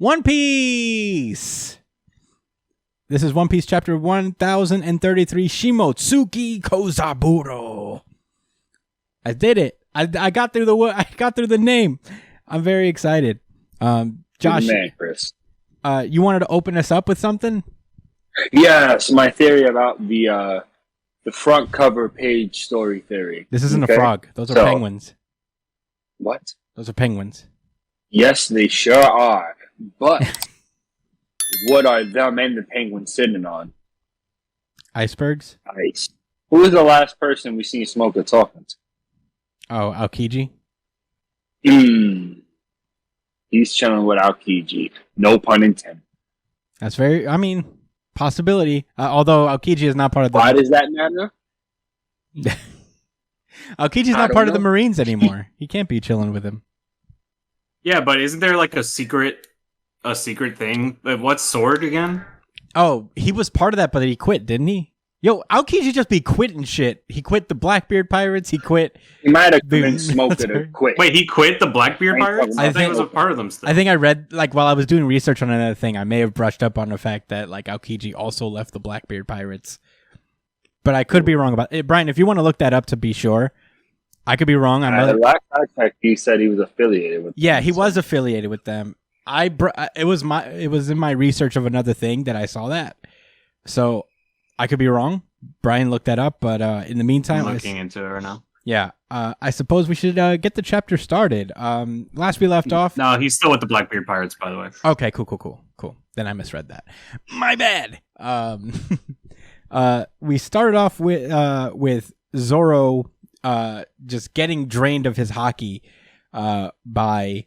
One Piece! This is One Piece chapter 1033, Shimotsuki Kozaburo. I did it. I got through the name. I'm very excited. Josh, man, Chris. You wanted to open us up with something? Yes, my theory about the front cover page story theory. This isn't a frog. Those are penguins. What? Those are penguins. Yes, they sure are. But what are them and the penguins sitting on? Icebergs? Ice. Who was the last person we seen Smoker talking to? Oh, Aokiji? He's chilling with Aokiji. No pun intended. That's possibility. Although Aokiji is not part of the... Why does that matter? Aokiji's not part of the Marines anymore. He can't be chilling with him. Yeah, but isn't there like a secret thing? What's sword again? Oh, he was part of that, but he quit, didn't he? Yo, Aokiji just be quitting shit. He quit the Blackbeard Pirates. He quit. He might have been Smoker to quit. Wait, he quit the Blackbeard Pirates? I think it was a part of them still. I think I read, while I was doing research on another thing, I may have brushed up on the fact that, Aokiji also left the Blackbeard Pirates. But I could be wrong about it. Brian, if you want to look that up to be sure, I could be wrong. The last I checked, he said he was affiliated with them. Yeah, he was affiliated with them. It was in my research of another thing that I saw that. So I could be wrong. Brian looked that up, but in the meantime, I'm looking into it right now. Yeah, I suppose we should get the chapter started. Last we left off. No, he's still with the Blackbeard Pirates, by the way. Okay, cool. Then I misread that. My bad. We started off with Zoro just getting drained of his haki by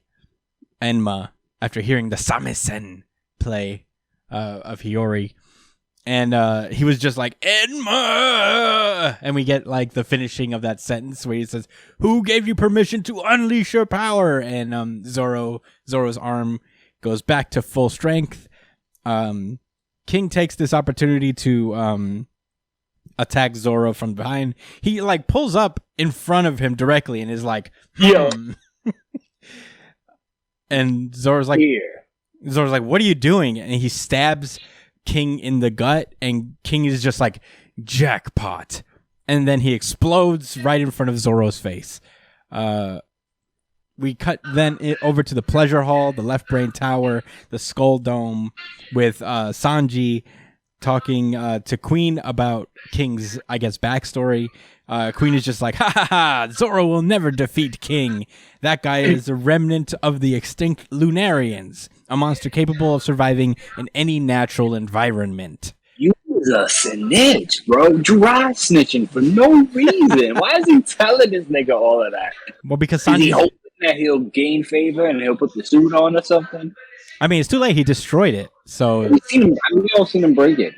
Enma after hearing the samisen play of Hiyori. And he was just like, Enma! And we get the finishing of that sentence where he says, "Who gave you permission to unleash your power?" And Zoro's arm goes back to full strength. King takes this opportunity to attack Zoro from behind. He pulls up in front of him directly and is like, "Yo." And Zoro's like, "Here." Zoro's like, "What are you doing?" And he stabs King in the gut, and King is just like, jackpot. And then he explodes right in front of Zoro's face. We cut then over to the Pleasure Hall, the Left Brain Tower, the Skull Dome, with Sanji talking to Queen about King's, backstory. Queen is just like, ha ha ha, Zoro will never defeat King. That guy is a remnant of the extinct Lunarians, a monster capable of surviving in any natural environment. You was a snitch, bro. Dry snitching for no reason. Why is he telling this nigga all of that? Well, because Sanji... Is he Sanji... hoping that he'll gain favor and he'll put the suit on or something? I mean, it's too late. He destroyed it. So we don't seen him break it.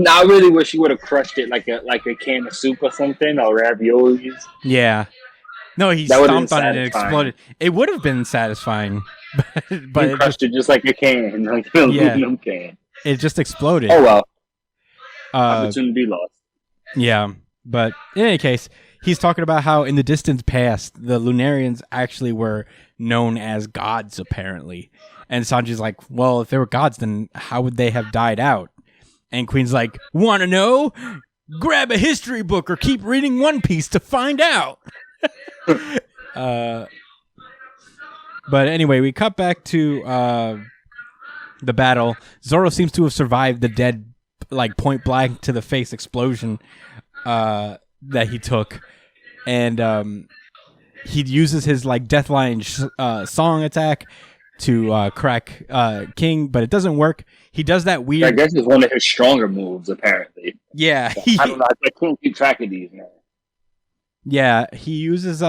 I really wish he would have crushed it like a can of soup or something, or raviolis. Yeah. No, he stomped on it and exploded. It would have been satisfying, but he crushed it just like a can, like an aluminum can. It just exploded. Oh well. Opportunity lost. Yeah, but in any case, he's talking about how in the distant past, the Lunarians actually were known as gods, apparently. And Sanji's like, well, if they were gods, then how would they have died out? And Queen's like, want to know? Grab a history book or keep reading One Piece to find out. But anyway, we cut back to the battle. Zoro seems to have survived the dead, point blank to the face explosion that he took. And he uses his Deathline song attack to crack King, but it doesn't work. He does that weird... I guess it's one of his stronger moves, apparently. Yeah. I don't know. I can't keep track of these now. Yeah, he uses...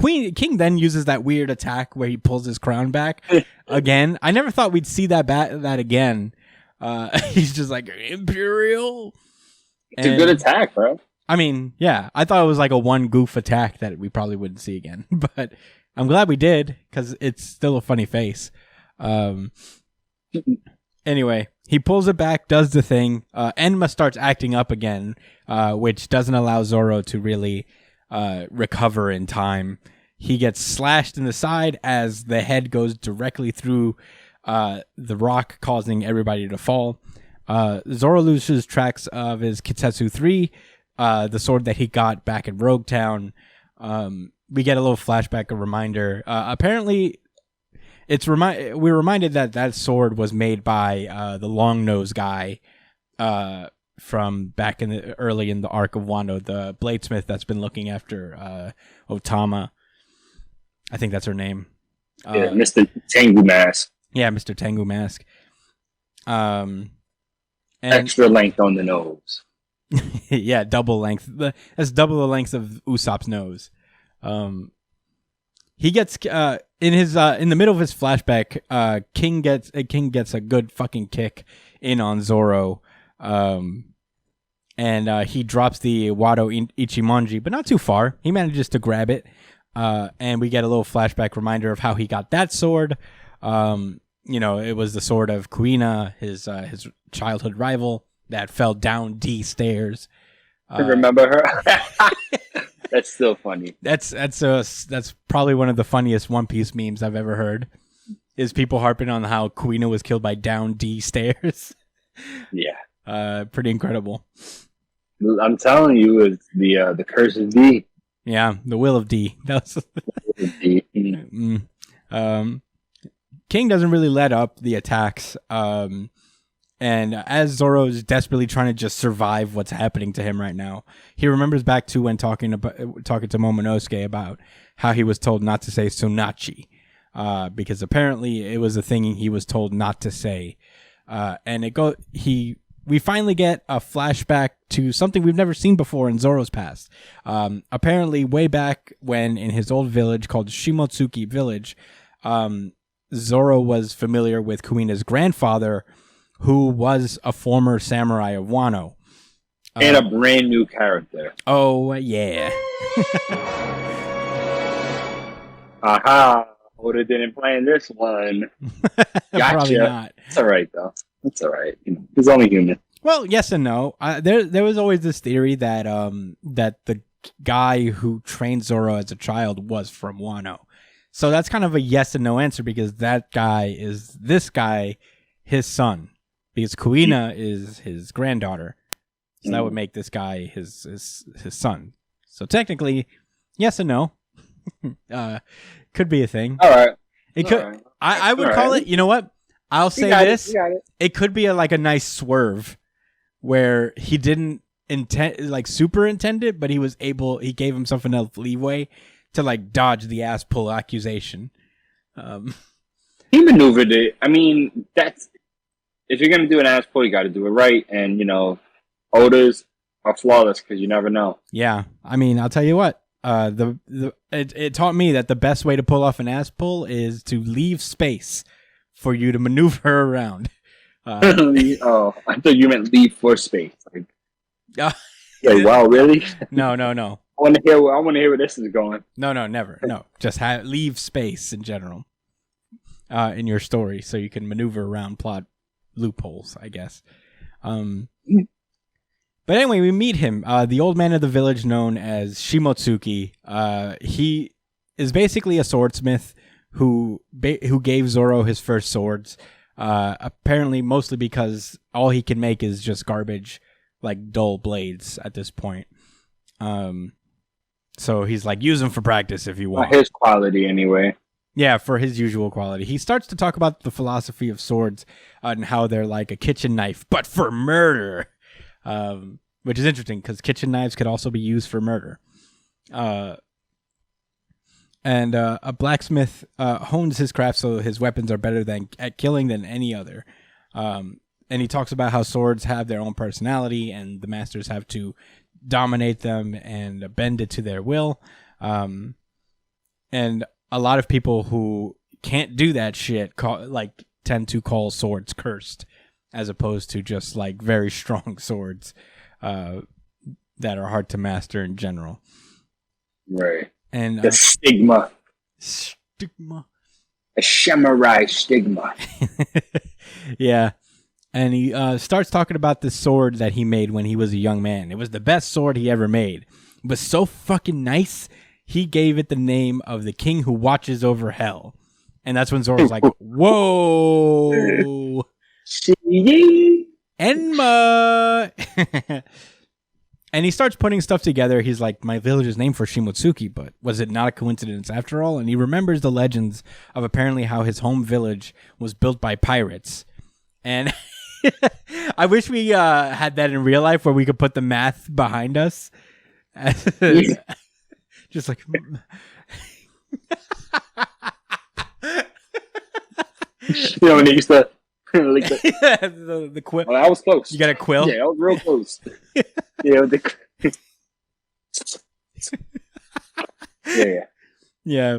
King then uses that weird attack where he pulls his crown back again. I never thought we'd see that again. He's just like, Imperial. It's a good attack, bro. I mean, yeah. I thought it was a one goof attack that we probably wouldn't see again. But I'm glad we did, because it's still a funny face. Anyway, he pulls it back, does the thing. Enma starts acting up again, which doesn't allow Zoro to really recover in time. He gets slashed in the side as the head goes directly through the rock causing everybody to fall. Zoro loses tracks of his Kitetsu 3, the sword that he got back in Rogue Town. We get a little flashback, a reminder. Apparently, we're reminded that sword was made by the long nose guy from back early in the arc of Wano, the bladesmith that's been looking after Otama. I think that's her name. Yeah, Mr. Tengu Mask. Yeah, Mr. Tengu Mask. And extra length on the nose. Yeah, double length. That's double the length of Usopp's nose. He gets in the middle of his flashback. King gets a good fucking kick in on Zoro, and he drops the Wado Ichimonji, but not too far. He manages to grab it, and we get a little flashback reminder of how he got that sword. It was the sword of Kuina, his childhood rival, that fell down D stairs. I remember her. That's still funny. That's probably one of the funniest One Piece memes I've ever heard. Is people harping on how Kuina was killed by down D stairs. Yeah. Pretty incredible. I'm telling you, it's the curse of D. Yeah, the will of D. That was D. King doesn't really let up the attacks. And as Zoro's desperately trying to just survive what's happening to him right now, he remembers back to when talking to Momonosuke about how he was told not to say Sonachi, because apparently it was a thing he was told not to say. We finally get a flashback to something we've never seen before in Zoro's past. Apparently, way back when in his old village called Shimotsuki Village, Zoro was familiar with Kuina's grandfather, who was a former samurai of Wano. And a brand new character. Oh, yeah. Aha. Oda didn't plan this one. Gotcha. Probably not. It's all right, though. It's all right. He's only human. Well, yes and no. There was always this theory that that the guy who trained Zoro as a child was from Wano. So that's kind of a yes and no answer, because that guy is this guy, his son. Because Kuina is his granddaughter. So that would make this guy his son. So technically, yes and no. Could be a thing. All right. It could. Right. I would call it, you know what? I'll say this. It could be a nice swerve where he didn't superintend it, but he gave himself enough leeway to dodge the ass pull accusation. He maneuvered it. I mean, if you're going to do an ass pull, you got to do it right. And, Odas are flawless because you never know. Yeah. I mean, I'll tell you what. It taught me that the best way to pull off an ass pull is to leave space for you to maneuver around. Oh, I thought you meant leave for space. Yeah, wow, really? No. I want to hear where this is going. No, never. No, just leave space in general in your story so you can maneuver around plot loopholes, I guess. But anyway, we meet him, the old man of the village known as Shimotsuki. He is basically a swordsmith who gave Zoro his first swords, apparently mostly because all he can make is just garbage, dull blades at this point. So he's use them for practice if you want. His quality anyway. Yeah, for his usual quality. He starts to talk about the philosophy of swords and how they're like a kitchen knife, but for murder. Which is interesting because kitchen knives could also be used for murder. And a blacksmith hones his craft so his weapons are better at killing than any other. And he talks about how swords have their own personality and the masters have to dominate them and bend it to their will. And a lot of people who can't do that shit tend to call swords cursed, as opposed to just very strong swords that are hard to master in general. Right. And the stigma. A samurai stigma. Yeah. And he starts talking about this sword that he made when he was a young man. It was the best sword he ever made. It was so fucking nice, he gave it the name of the king who watches over hell. And that's when Zoro's like, whoa, Enma. And he starts putting stuff together. He's like, my village is named for Shimotsuki, but was it not a coincidence after all? And he remembers the legends of apparently how his home village was built by pirates. And I wish we had that in real life where we could put the math behind us. Just like... when they used to... like the quill. Well, that was close. You got a quill? Yeah, that was real close. Yeah,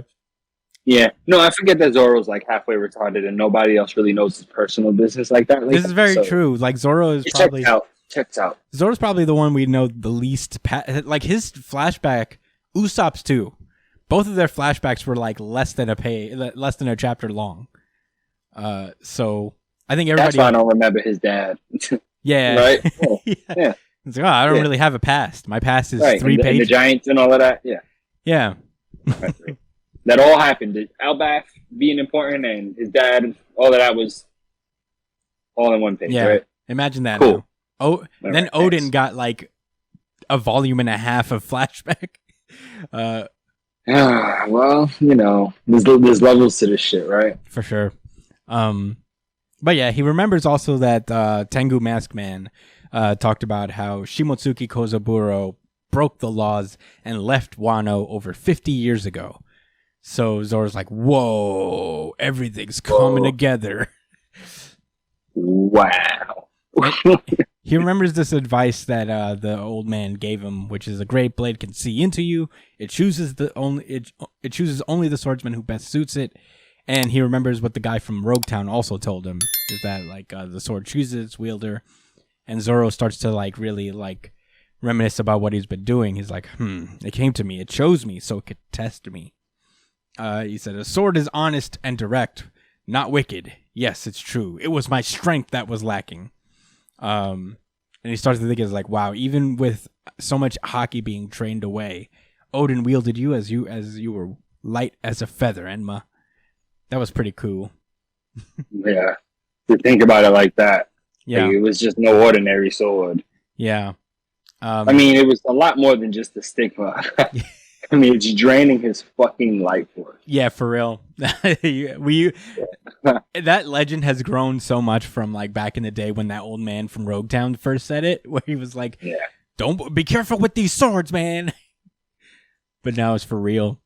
yeah. No, I forget that Zoro's like halfway retarded, and nobody else really knows his personal business like that. This is very true. Like Zoro is probably checks out. Zoro's probably the one we know the least. Like his flashback, Usopp's too. Both of their flashbacks were like less than a chapter long. So. I think everybody. That's why I don't remember his dad. Yeah. Right? Yeah. It's like, I don't really have a past. My past is 3 pages. And the Giants and all of that. Yeah. Yeah. That all happened. Elbaf being important and his dad, all of that was all in one page, right? Imagine that. Cool. Then Odin got like a volume and a half of flashback. Well, there's levels to this shit, right? For sure. But yeah, he remembers also that Tengu Mask Man talked about how Shimotsuki Kozaburo broke the laws and left Wano over 50 years ago. So Zoro's like, whoa, everything's coming together. Wow. He remembers this advice that the old man gave him, which is a great blade can see into you. It chooses only the swordsman who best suits it. And he remembers what the guy from Rogue Town also told him, is that like the sword chooses its wielder. And Zoro starts to like really like reminisce about what he's been doing. He's like, it came to me, it chose me, so it could test me. He said, a sword is honest and direct, not wicked. Yes, it's true. It was my strength that was lacking. And he starts to think, it's like, wow, even with so much hockey being trained away, Odin wielded you as you were light as a feather, Enma. That was pretty cool. Yeah. To think about it like that. Yeah. Like, it was just no ordinary sword. Yeah. I mean, it was a lot more than just the stigma. I mean, it's draining his fucking life force. Yeah, for real. That legend has grown so much from like back in the day when that old man from Rogue Town first said it, where he was like, "Don't be careful with these swords, man." But now it's for real.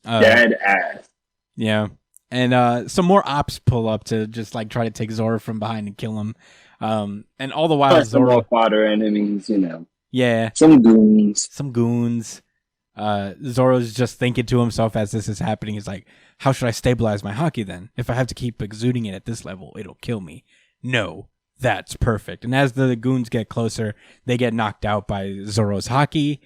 Dead ass. Yeah. And some more ops pull up to just like try to take Zoro from behind and kill him. And all the while Zoro, some more fodder enemies, Yeah. Some goons. Zoro's just thinking to himself as this is happening. He's like, how should I stabilize my haki then? If I have to keep exuding it at this level, it'll kill me. No, that's perfect. And as the goons get closer, they get knocked out by Zoro's haki.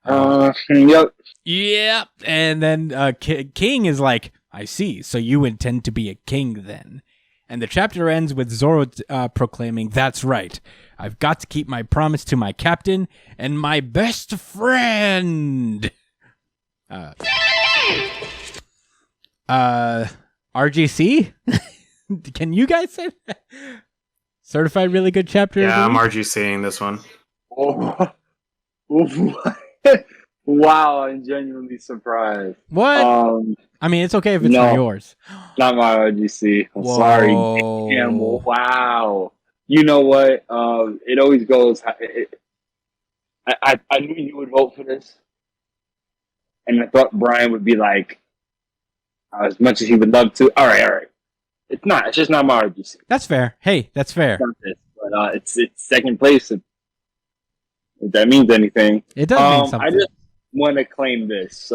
Yep. Yeah. And then King is like, I see. So you intend to be a king then. And the chapter ends with Zoro proclaiming, that's right. I've got to keep my promise to my captain and my best friend. RGC? Can you guys say that? Certified really good chapter? Yeah, I'm RGCing this one. Oh. Wow, I'm genuinely surprised. What? I mean, it's okay if it's not yours. Not my RGC. I'm Whoa. sorry. Damn, wow. You know what? It always goes. I knew you would vote for this, and I thought Brian would be like, as much as he would love to. All right. It's not. It's just not my RGC. That's fair. Hey, that's fair. But it's second place. If that means anything, it does mean something. I just want to claim this.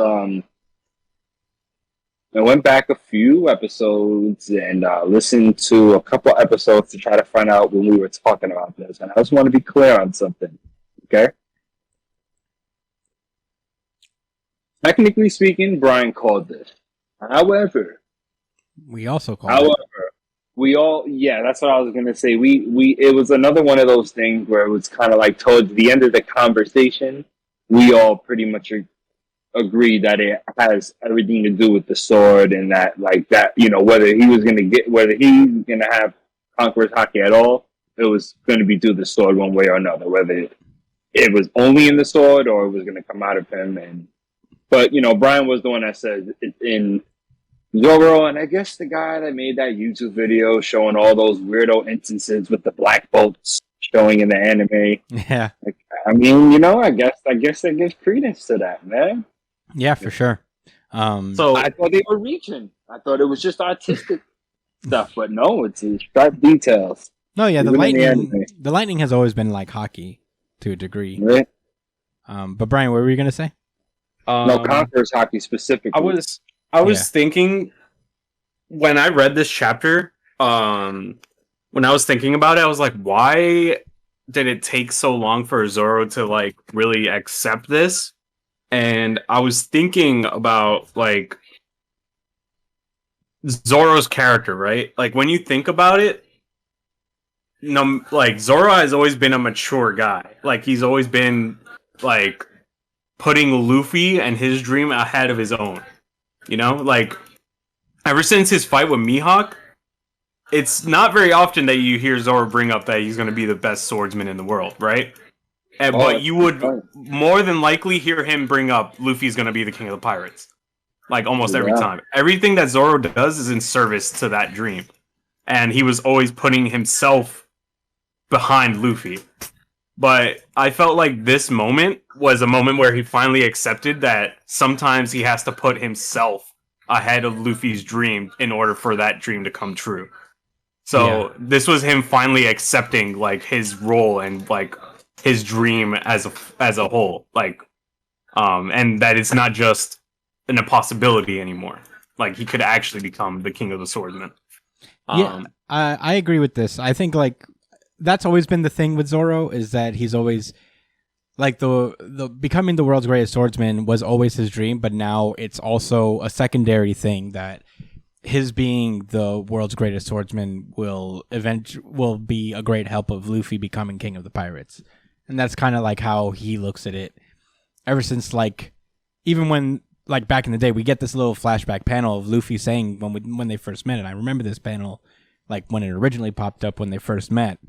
I went back a few episodes and listened to a couple episodes to try to find out when we were talking about this. And I just want to be clear on something, okay? Technically speaking, Brian called this. However, we also called it. We all, that's what I was going to say. It was another one of those things where it was kind of like towards the end of the conversation, we all pretty much agree that it has everything to do with the sword, and that like that, you know, whether he was gonna have Conqueror's Haki at all, it was going to be through the sword one way or another. Whether it was only in the sword or it was going to come out of him, but you know, Brian was the one that said it in Zoro, and I guess the guy that made that YouTube video showing all those weirdo instances with the black bolts showing in the anime. Yeah. Like, I mean, you know, I guess that gives credence to that, man. Yeah, for sure. So I thought they were reaching. I thought it was just artistic stuff, but no, it's sharp details. no, yeah, Even in the anime. the lightning has always been like hockey to a degree. Right? But Brian, what were you gonna say? No, Conqueror's Haki specifically. I was thinking when I read this chapter, when I was thinking about it, I was like, why did it take so long for Zoro to like really accept this? And I was thinking about like Zoro's character, right? Like when you think about it, no, like Zoro has always been a mature guy. Like he's always been like putting Luffy and his dream ahead of his own. You know, like ever since his fight with Mihawk, it's not very often that you hear Zoro bring up that he's going to be the best swordsman in the world, right? But you would more than likely hear him bring up Luffy's going to be the king of the pirates. Like almost every time. Everything that Zoro does is in service to that dream. And he was always putting himself behind Luffy. But I felt like this moment was a moment where he finally accepted that sometimes he has to put himself ahead of Luffy's dream in order for that dream to come true. So this was him finally accepting like his role and like his dream as a whole, like, and that it's not just an impossibility anymore. Like he could actually become the king of the swordsmen. I agree with this. I think like that's always been the thing with Zoro is that he's always like the becoming the world's greatest swordsman was always his dream, but now it's also a secondary thing that his being the world's greatest swordsman will be a great help of Luffy becoming king of the pirates. And that's kind of like how he looks at it ever since like even when like back in the day we get this little flashback panel of Luffy saying when they first met, and I remember this panel like when it originally popped up when they first met.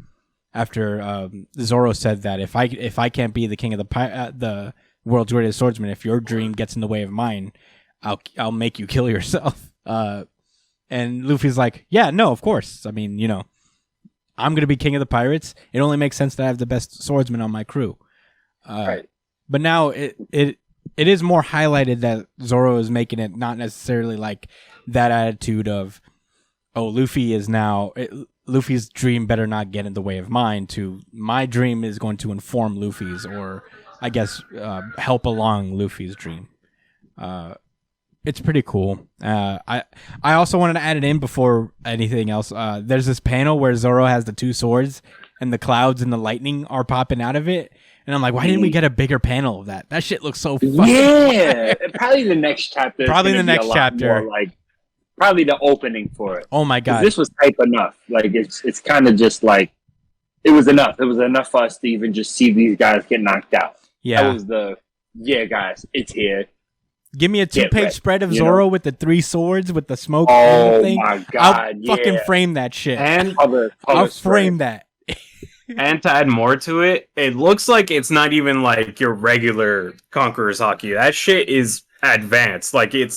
After Zoro said that if I can't be the king of the world's greatest swordsman, if your dream gets in the way of mine, I'll make you kill yourself. And Luffy's like, yeah, no, of course. I mean, you know, I'm gonna be king of the pirates. It only makes sense that I have the best swordsman on my crew. Right. But now it is more highlighted that Zoro is making it not necessarily like that attitude of, oh, Luffy's dream better not get in the way of mine, to my dream is going to inform Luffy's, or I guess help along Luffy's dream. It's pretty cool. I also wanted to add it in before anything else. There's this panel where Zoro has the two swords and the clouds and the lightning are popping out of it. And I'm like, why didn't we get a bigger panel of that? That shit looks so fucking Probably the next chapter. Probably the next chapter. Like, probably the opening for it. Oh my god, this was type enough. Like it's kind of just like it was enough. It was enough for us to even just see these guys get knocked out. Yeah, that was guys, it's here. Give me a 2-page spread of Zoro with the 3 swords with the smoke. Oh thing. My god! I'll fucking frame that shit. And I'll frame that. And to add more to it, it looks like it's not even like your regular Conqueror's Haki. That shit is advanced. Like it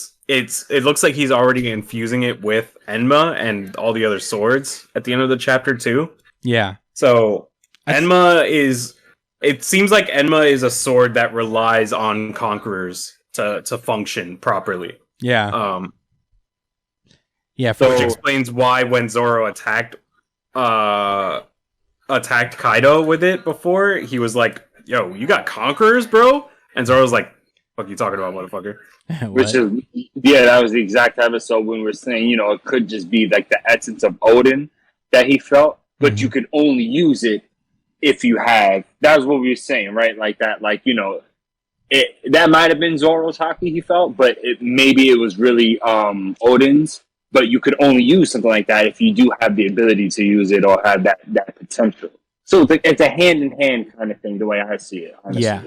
looks like he's already infusing it with Enma and all the other swords at the end of the chapter too. Yeah. So it seems like Enma is a sword that relies on conquerors to function properly. Yeah. Which explains why when Zoro attacked Kaido with it before, he was like, yo, you got conquerors, bro? And Zoro's like, fuck you talking about, motherfucker? Which is, that was the exact episode when we were saying, you know, it could just be like the essence of Odin that he felt, but you could only use it if you have, that was what we were saying, right? Like that, like, you know, that might have been Zoro's Haki he felt, but maybe it was really Odin's, but you could only use something like that if you do have the ability to use it or have that potential. So it's a hand-in-hand kind of thing, the way I see it, honestly. Yeah.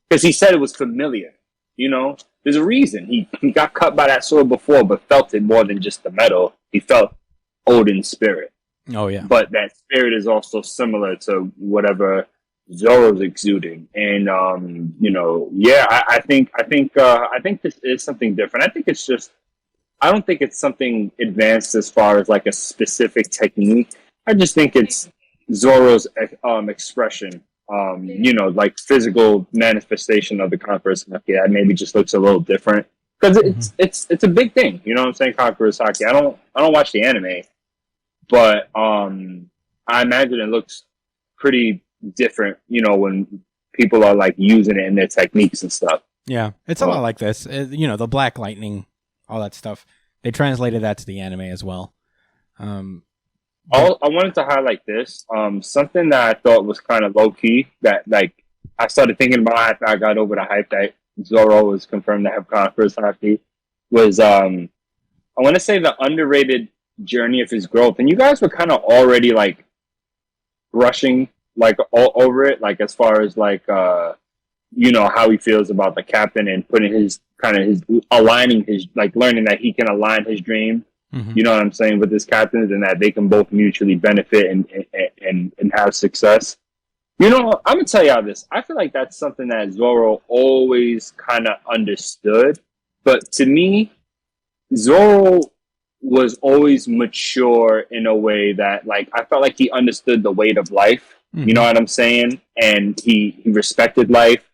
Because he said it was familiar. You know, there's a reason. He got cut by that sword before, but felt it more than just the metal. He felt Odin's spirit. Oh yeah. But that spirit is also similar to whatever Zoro's exuding. And you know, yeah, I think this is something different. I think it's just I don't think it's something advanced as far as like a specific technique. I just think it's Zoro's expression. You know, like physical manifestation of the Conqueror's Haki that maybe just looks a little different because it's a big thing. You know what I'm saying? Conqueror's Haki. I don't watch the anime, but I imagine it looks pretty different. You know, when people are like using it in their techniques and stuff. Yeah, it's a lot like this. You know, the black lightning, all that stuff. They translated that to the anime as well. I wanted to highlight this. Something that I thought was kind of low key that like I started thinking about after I got over the hype that Zoro was confirmed to have Conqueror's Haki was I want to say the underrated journey of his growth. And you guys were kind of already like rushing like all over it, like as far as like you know how he feels about the captain and putting his aligning his like learning that he can align his dream. You know what I'm saying, with his captains, and that they can both mutually benefit and have success. You know, I'm gonna tell y'all this. I feel like that's something that Zoro always kind of understood, but to me, Zoro was always mature in a way that, like, I felt like he understood the weight of life. You know what I'm saying, and he respected life,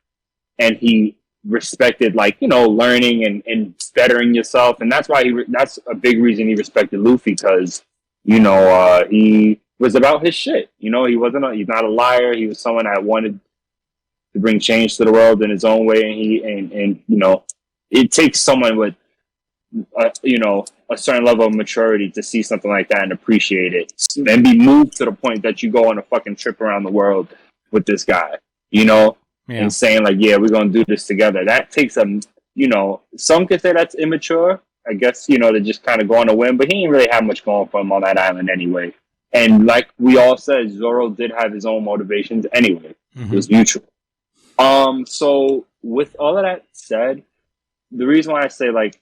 and he respected, like, you know, learning and bettering yourself, and that's why that's a big reason he respected Luffy, because you know he was about his shit. You know, he's not a liar. He was someone that wanted to bring change to the world in his own way, and you know, it takes someone with you know, a certain level of maturity to see something like that and appreciate it and be moved to the point that you go on a fucking trip around the world with this guy, you know. And saying like, yeah, we're gonna do this together. That takes you know, some could say that's immature, I guess, you know, to just kind of go on a whim, but he didn't really have much going for him on that island anyway. And like we all said, Zoro did have his own motivations anyway. It was mutual. So with all of that said, the reason why I say, like,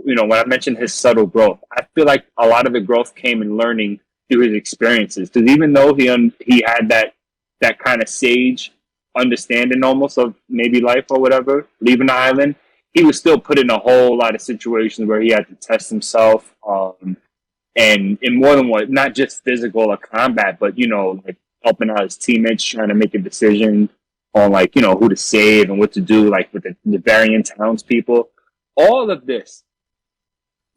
you know, when I mentioned his subtle growth, I feel like a lot of the growth came in learning through his experiences. Because even though he had that kind of sage understanding almost of maybe life or whatever, leaving the island, he was still put in a whole lot of situations where he had to test himself, and in more than one, not just physical or combat, but, you know, like helping out his teammates, trying to make a decision on, like, you know, who to save and what to do, like with the varying townspeople. All of this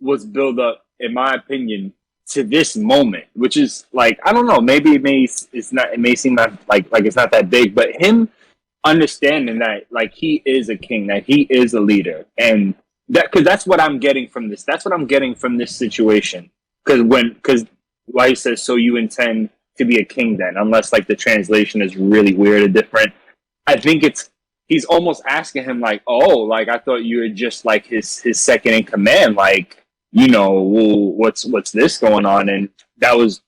was built up, in my opinion, to this moment, which is like, I don't know, maybe it may seem not like it's not that big, but him understanding that, like, he is a king, that he is a leader, and because that's what I'm getting from this. That's what I'm getting from this situation. Because why he says, so you intend to be a king then, unless like the translation is really weird or different. I think he's almost asking him like, oh, like I thought you were just like his second in command, like, you know, what's this going on? And that was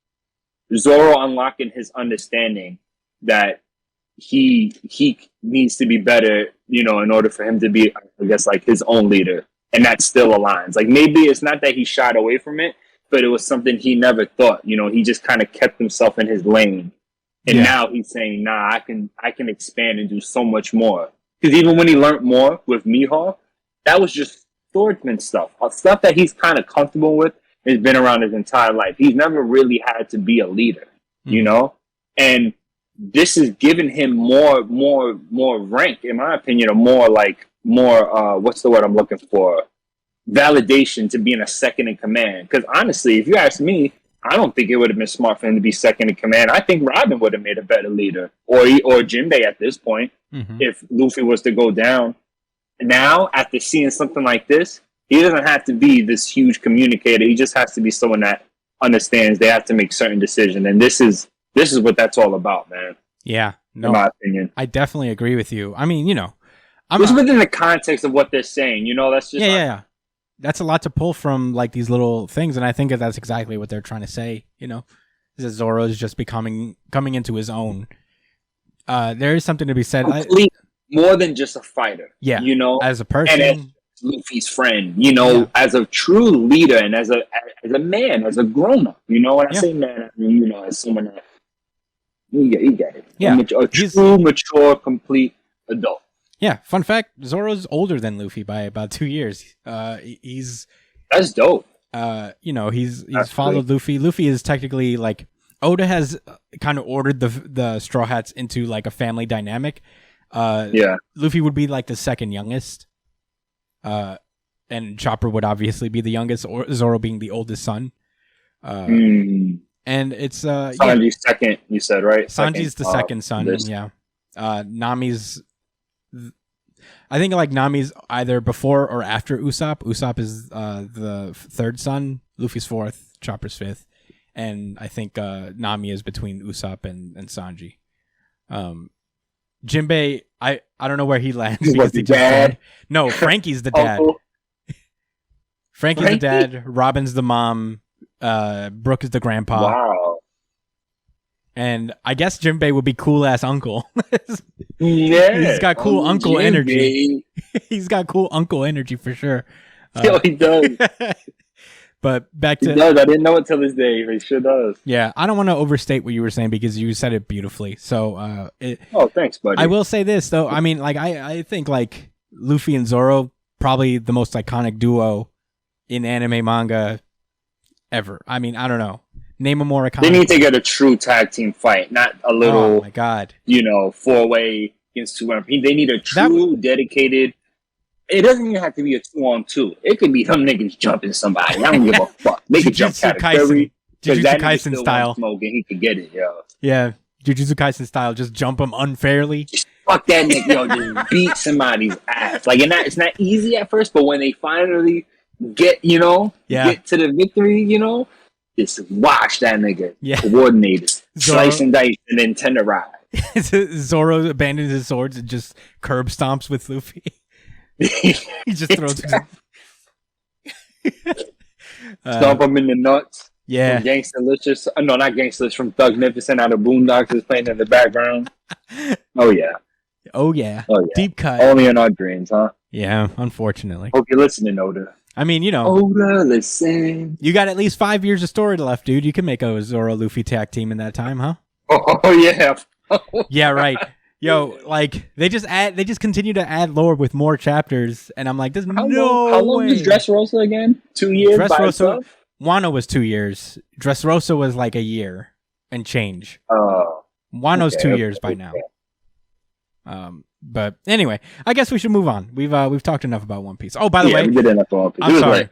Zoro unlocking his understanding that he needs to be better, you know, in order for him to be, I guess, like his own leader. And that still aligns. Like, maybe it's not that he shied away from it, but it was something he never thought. You know, he just kind of kept himself in his lane. And now he's saying, nah, I can expand and do so much more. Because even when he learned more with Mihawk, that was just swordsman stuff that he's kind of comfortable with, has been around his entire life. He's never really had to be a leader, you know? And this is giving him more rank, in my opinion, or more what's the word I'm looking for? Validation to being a second in command. Because honestly, if you ask me, I don't think it would have been smart for him to be second in command. I think Robin would have made a better leader, or Jinbei at this point, if Luffy was to go down. Now, after seeing something like this, he doesn't have to be this huge communicator. He just has to be someone that understands they have to make certain decisions, and this is what that's all about, man. Yeah, no, in my opinion, I definitely agree with you. I mean, you know, it's within the context of what they're saying. You know, that's just yeah. That's a lot to pull from, like, these little things, and I think that's exactly what they're trying to say. You know, is that Zoro is just coming into his own. There is something to be said. more than just a fighter. Yeah. You know, As a person. and as Luffy's friend, you know, as a true leader and as a man, as a grown up. You know, when I say man, I mean, you know, as someone that you get it. Yeah. A true, mature, complete adult. Yeah. Fun fact: Zoro's older than Luffy by about 2 years. He's That's dope. You know, he's followed Luffy. Luffy is technically like Oda has kind of ordered the Straw Hats into like a family dynamic. Luffy would be like the second youngest. And Chopper would obviously be the youngest, or Zoro being the oldest son. And it's Sanji's second, you said, right? Sanji's the second son. Yeah. Nami's I think like Nami's either before or after Usopp. Usopp is the third son, Luffy's fourth, Chopper's fifth, and I think Nami is between Usopp and Sanji. Jinbei, I don't know where he lands because he just died. No, Frankie's the dad. Frankie's the dad. Robin's the mom. Brooke is the grandpa. Wow. And I guess Jinbei would be cool ass uncle. Yeah, he's got cool uncle Jinbei. energy. He's got cool uncle energy for sure. Yo, he does. But back to he does. I didn't know it till this day. He sure does. Yeah, I don't want to overstate what you were saying because you said it beautifully. So, oh, thanks, buddy. I will say this though. I mean, like I think like Luffy and Zoro probably the most iconic duo in anime manga ever. I mean, I don't know. Name a more iconic. They need to get a true tag team fight, not a little. Oh my god! You know, 4-way against 2. They need a true, dedicated. It doesn't even have to be a 2-on-2. It could be some niggas jumping somebody. I don't give a fuck. They could jump category. Jujutsu Kaisen style. Smoke and he could get it, yo. Yeah, Jujutsu Kaisen style. Just jump him unfairly. Just fuck that nigga, yo. Just beat somebody's ass. Like, it's not easy at first, but when they finally get to the victory, you know, just watch that nigga coordinated, slice and dice, and then tenderize. Zoro abandons his swords and just curb stomps with Luffy. He just throws stomp him in the nuts. Yeah. From Gangsta-licious. No, not Gangsta-licious. From Thugnificent out of Boondocks is playing in the background. Oh, yeah. Oh, yeah. Deep cut. Only in our dreams, huh? Yeah, unfortunately. Hope you're listening, Oda. I mean, you know. Oda, listen. You got at least 5 years of story left, dude. You can make a Zoro-Luffy tag team in that time, huh? Oh, yeah. Yeah, right. Yo, like they just continue to add lore with more chapters, and I'm like, there's how long way. Was Dressrosa again? 2 years. Dressrosa, Wano was 2 years. Dressrosa was like a year and change. Wano's 2 years by now. But anyway, I guess we should move on. We've talked enough about One Piece. Oh, by the way, we did enough about One Piece. I'm sorry.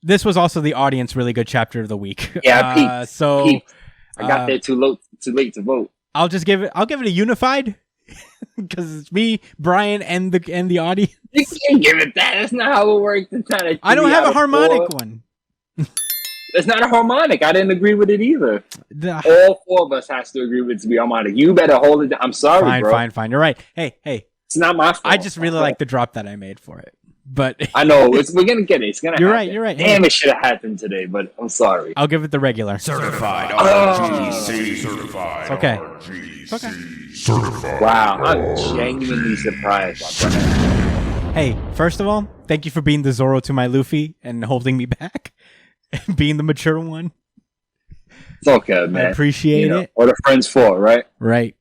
This was also the audience really good chapter of the week. Yeah, peeped. I got there too late to vote. I'll give it a unified because it's me, Brian, and the audience. You can't give it that. That's not how it works. It's not I don't have a harmonic one. It's not a harmonic. I didn't agree with it either. All 4 of us has to agree with it to be harmonic. You better hold it down. I'm sorry, bro. Fine. You're right. Hey. It's not my fault. I just really like the drop that I made for it. But I know we're gonna get it. It's gonna. You're happen. right. Damn, it should have happened today, but I'm sorry. I'll give it the regular. Certified RGC. Certified. Okay. RGC. Certified. Wow, I'm genuinely surprised. Hey, first of all, thank you for being the Zoro to my Luffy and holding me back, and being the mature one. It's okay, man. I appreciate it. What are friends for, right? Right.